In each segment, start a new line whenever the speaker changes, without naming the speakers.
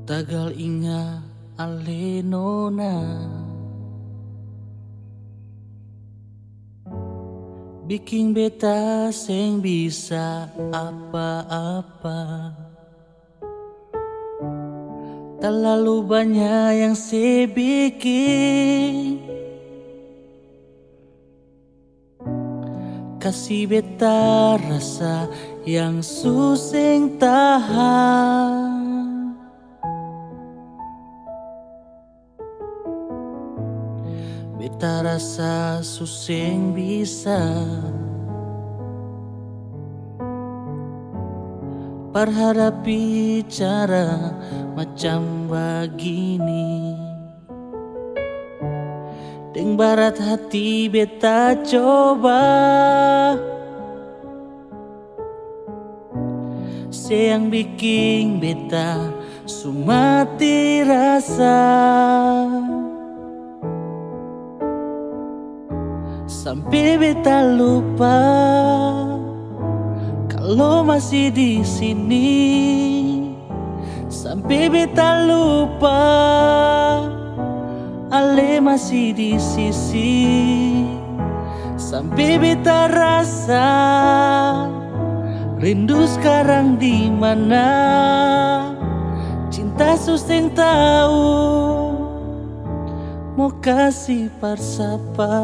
Tagal inga alenona, bikin beta seng bisa apa-apa. Terlalu banyak yang saya bikin, kasih beta rasa yang suseng tahan. Beta rasa suseng bisa perhadapi cara macam begini. Deng barat hati beta coba, sayang bikin beta sumati rasa. Sampai beta lupa kalau masih di sini. Sampai beta lupa Ale masih di sisi. Sampai beta rasa rindu sekarang di mana. Cinta suseng tahu mau kasih parsapa.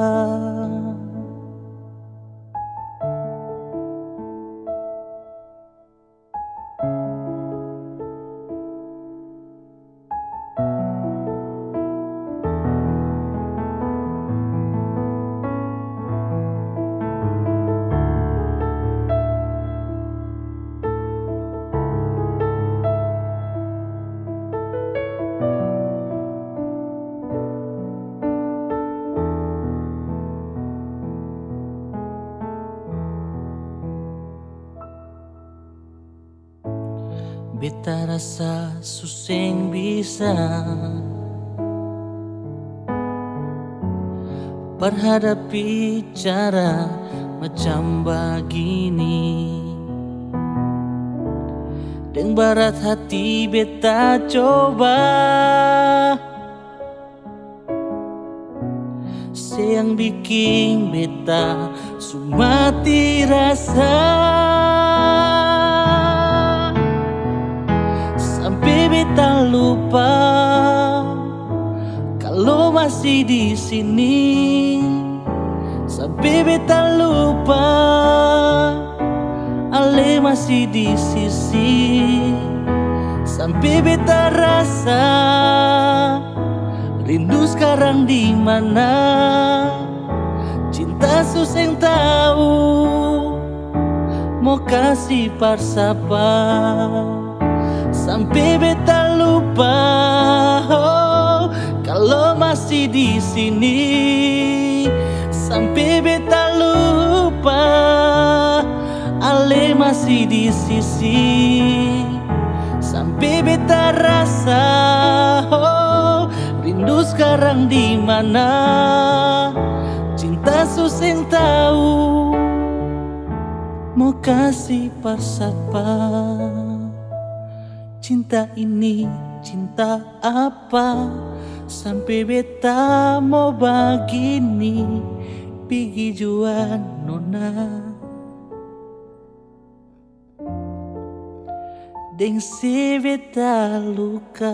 Beta rasa suseng bisa perhadapi cara macam begini. Deng barat hati beta coba, sayang bikin beta sumati rasa. Sampai beta lupa kalau masih di sini. Sampai beta lupa Ale masih di sisi. Sampai beta rasa rindu sekarang di mana. Cinta suseng tahu mau kasih parsapa. Sampai beta lupa kalau masih di sini. Sampai beta lupa Ale masih di sisi. Sampai beta rasa rindu sekarang di mana. Cinta suseng tahu mau kasih parsapa. Cinta ini cinta apa sampai beta mau begini. Pigi juan nona deng si beta luka.